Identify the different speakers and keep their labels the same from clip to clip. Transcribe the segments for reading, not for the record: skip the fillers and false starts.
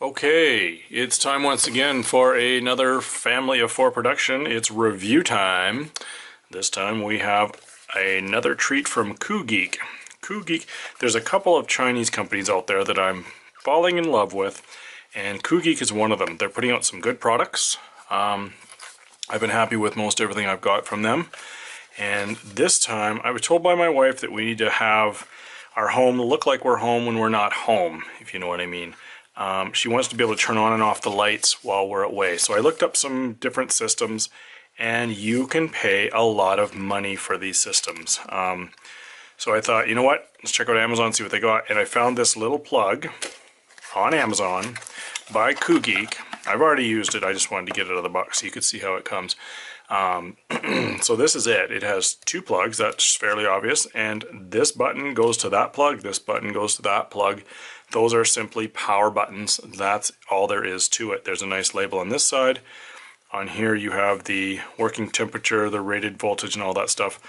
Speaker 1: Okay, it's time once again for another Family of Four production. It's review time. This time we have another treat from Koogeek. Koogeek, there's a couple of Chinese companies out there that I'm falling in love with, and Koogeek is one of them. They're putting out some good products. I've been happy with most everything I've got from them. And this time, I was told by my wife that we need to have our home look like we're home when we're not home, if you know what I mean. She wants to be able to turn on and off the lights while we're away. So I looked up some different systems, and you can pay a lot of money for these systems. So I thought, you know what, let's check out Amazon, see what they got. And I found this little plug on Amazon by Koogeek. I've already used it, I just wanted to get it out of the box so you could see how it comes. So this is it. It has two plugs, that's fairly obvious, and this button goes to that plug, this button goes to that plug. Those are simply power buttons. That's all there is to it. There's a nice label on this side. On here you have the working temperature, the rated voltage, and all that stuff.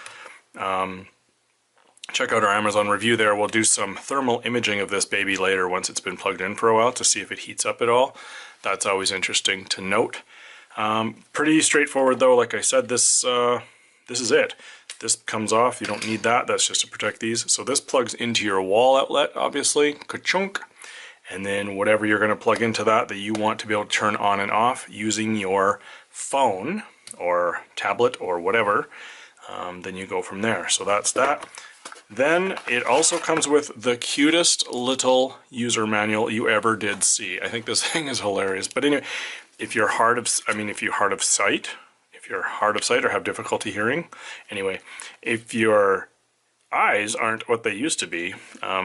Speaker 1: Check out our Amazon review there. We'll do some thermal imaging of this baby later once it's been plugged in for a while to see if it heats up at all. That's always interesting to note. Pretty straightforward though. Like I said, this is it. This comes off, you don't need that, that's just to protect these. So this plugs into your wall outlet, obviously, ka-chunk. And then whatever you're gonna plug into that you want to be able to turn on and off using your phone or tablet or whatever, then you go from there. So that's that. Then it also comes with the cutest little user manual you ever did see. I think this thing is hilarious. But anyway, if you're hard of sight or have difficulty hearing, anyway, if your eyes aren't what they used to be,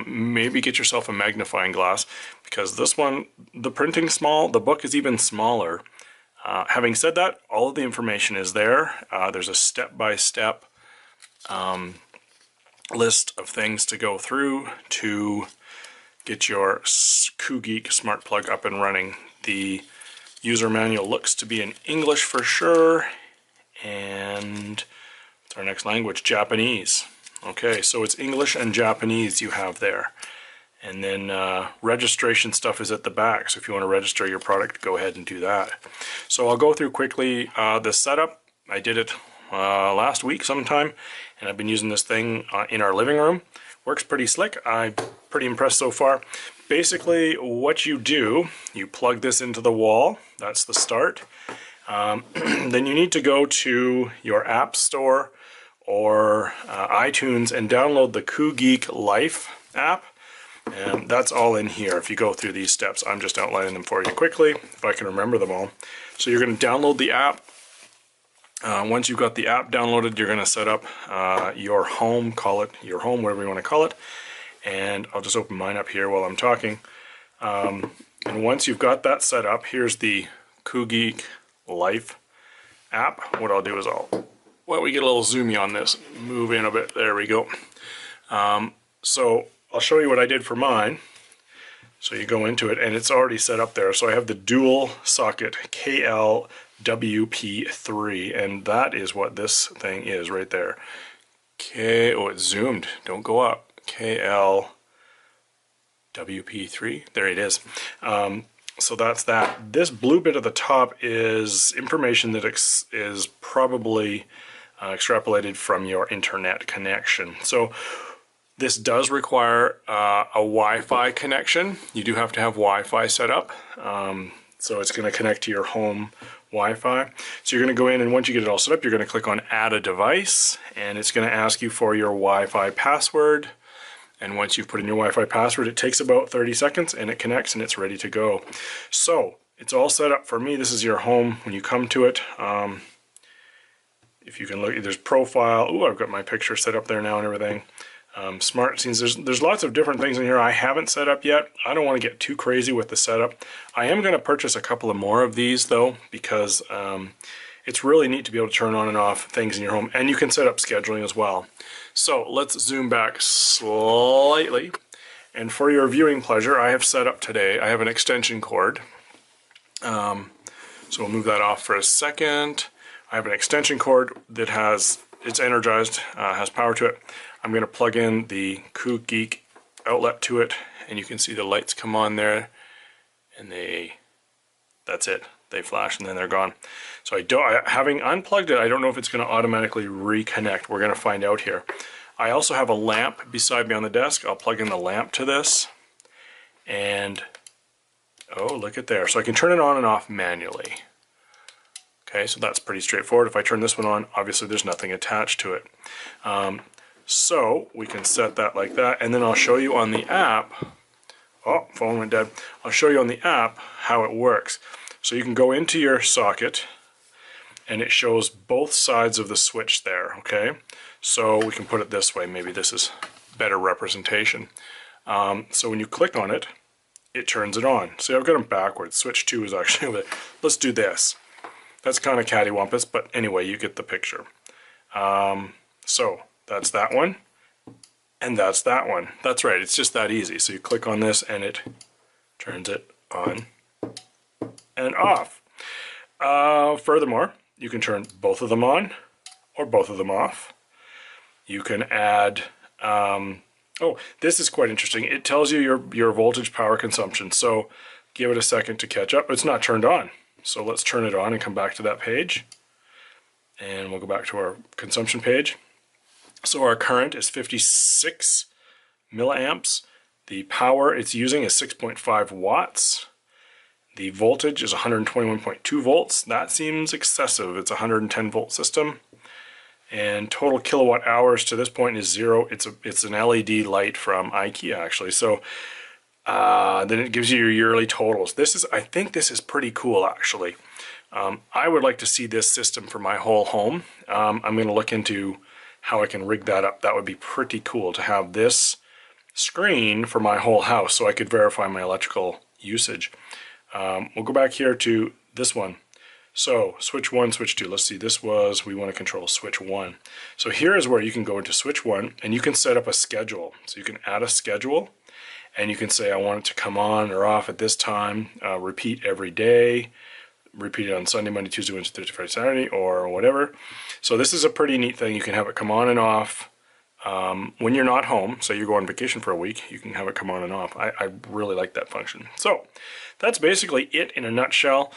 Speaker 1: maybe get yourself a magnifying glass, because this one, the printing's small, the book is even smaller. Having said that, all of the information is there. There's a step-by-step list of things to go through to get your Koogeek smart plug up and running. The user manual looks to be in English for sure, and what's our next language? Japanese. Okay, so it's English and Japanese you have there. And then registration stuff is at the back, so if you want to register your product, go ahead and do that. So I'll go through quickly the setup. I did it last week sometime, and I've been using this thing in our living room. Works pretty slick. I'm pretty impressed so far. Basically, what you do, you plug this into the wall. That's the start. Then you need to go to your app store or iTunes and download the Koogeek Life app. And that's all in here if you go through these steps. I'm just outlining them for you quickly, if I can remember them all. So you're going to download the app. Once you've got the app downloaded, you're going to set up your home, call it your home, whatever you want to call it. And I'll just open mine up here while I'm talking. And once you've got that set up, here's the Koogeek Life app. What I'll do is well, we get a little zoomy on this, move in a bit, there we go. So I'll show you what I did for mine. So you go into it and it's already set up there. So I have the dual socket KLWP3, and that is what this thing is right there. Oh, it's zoomed, don't go up. KLWP3, there it is. So that's that. This blue bit at the top is information that is probably extrapolated from your internet connection. So this does require a Wi-Fi connection. You do have to have Wi-Fi set up. So it's going to connect to your home Wi-Fi. So you're going to go in, and once you get it all set up, you're going to click on Add a Device, and it's going to ask you for your Wi-Fi password. And once you've put in your Wi-Fi password, it takes about 30 seconds and it connects and it's ready to go. So it's all set up for me. This is your home when you come to it. If you can look, there's profile. Oh, I've got my picture set up there now and everything. Smart scenes. There's lots of different things in here I haven't set up yet. I don't want to get too crazy with the setup. I am going to purchase a couple of more of these though, because it's really neat to be able to turn on and off things in your home, and you can set up scheduling as well. So let's zoom back slightly, and for your viewing pleasure, I have set up today, I have an extension cord. So we'll move that off for a second. I have an extension cord that it's energized, has power to it. I'm going to plug in the Koogeek outlet to it, and you can see the lights come on there, and that's it. They flash and then they're gone. So having unplugged it, I don't know if it's going to automatically reconnect. We're going to find out here. I also have a lamp beside me on the desk. I'll plug in the lamp to this, and oh, look at there. So I can turn it on and off manually. Okay, so that's pretty straightforward. If I turn this one on, obviously there's nothing attached to it. So we can set that like that, and then I'll show you on the app. Oh, phone went dead. I'll show you on the app how it works. So you can go into your socket, and it shows both sides of the switch there, okay? So we can put it this way. Maybe this is better representation. So when you click on it, it turns it on. See, I've got them backwards. Switch 2 is actually over there. Let's do this. That's kind of cattywampus, but anyway, you get the picture. So that's that one, and that's that one. That's right, it's just that easy. So you click on this, and it turns it on and off. Furthermore, you can turn both of them on or both of them off. You can add, oh, this is quite interesting. It tells you your voltage power consumption. So give it a second to catch up. It's not turned on. So let's turn it on and come back to that page. And we'll go back to our consumption page. So our current is 56 milliamps. The power it's using is 6.5 watts. The voltage is 121.2 volts. That seems excessive. It's a 110 volt system. And total kilowatt hours to this point is 0. It's an LED light from IKEA actually. So then it gives you your yearly totals. I think this is pretty cool actually. I would like to see this system for my whole home. I'm going to look into how I can rig that up. That would be pretty cool to have this screen for my whole house so I could verify my electrical usage. We'll go back here to this one. So switch 1, switch 2. Let's see, we want to control switch 1. So here is where you can go into switch 1 and you can set up a schedule. So you can add a schedule and you can say I want it to come on or off at this time, repeat every day, repeat it on Sunday, Monday, Tuesday, Wednesday, Thursday, Friday, Saturday, or whatever. So this is a pretty neat thing. You can have it come on and off when you're not home. So you go on vacation for a week, you can have it come on and off. I really like that function. So that's basically it in a nutshell.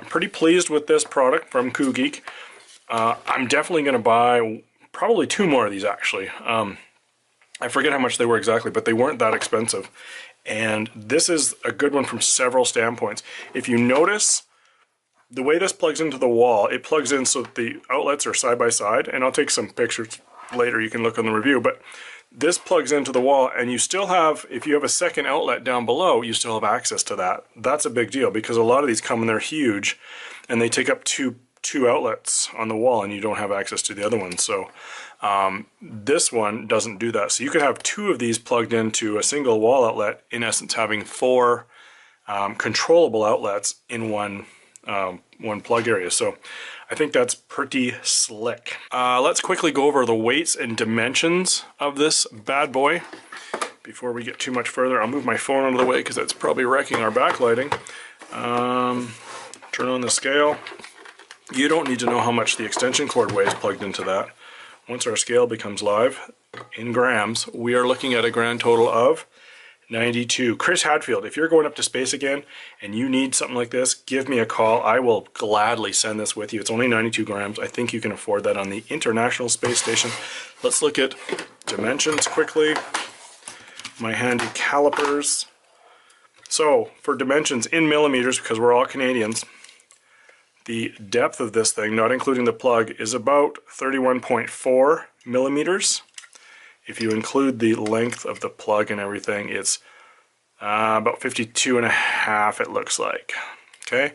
Speaker 1: Pretty pleased with this product from Koogeek. I'm definitely going to buy probably 2 more of these actually. I forget how much they were exactly, but they weren't that expensive. And this is a good one from several standpoints. If you notice, the way this plugs into the wall, it plugs in so that the outlets are side by side, and I'll take some pictures later, you can look on the review, but this plugs into the wall and you still have, if you have a second outlet down below, you still have access to that. That's a big deal because a lot of these come and they're huge and they take up two outlets on the wall and you don't have access to the other one. So this one doesn't do that. So you could have 2 of these plugged into a single wall outlet, in essence having 4 controllable outlets in one plug area. So I think that's pretty slick. Let's quickly go over the weights and dimensions of this bad boy before we get too much further. I'll move my phone out of the way because that's probably wrecking our backlighting. Turn on the scale. You don't need to know how much the extension cord weighs plugged into that. Once our scale becomes live in grams, we are looking at a grand total of 92. Chris Hadfield, if you're going up to space again and you need something like this, give me a call. I will gladly send this with you. It's only 92 grams. I think you can afford that on the International Space Station. Let's look at dimensions quickly. My handy calipers. So for dimensions in millimeters, because we're all Canadians, the depth of this thing, not including the plug, is about 31.4 millimeters. If you include the length of the plug and everything, it's about 52.5, it looks like. Okay,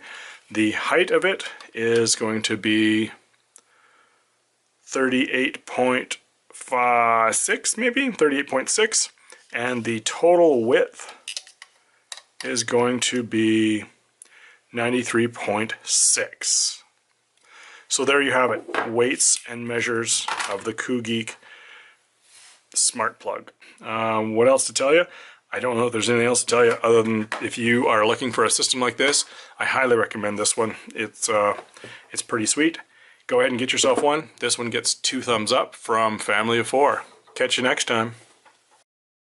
Speaker 1: the height of it is going to be 38.6, maybe 38.6, and the total width is going to be 93.6. So there you have it, weights and measures of the Koogeek smart plug. What else to tell you? I don't know if there's anything else to tell you other than if you are looking for a system like this, I highly recommend this one. It's pretty sweet. Go ahead and get yourself one. This one gets 2 thumbs up from Family of 4. Catch you next time.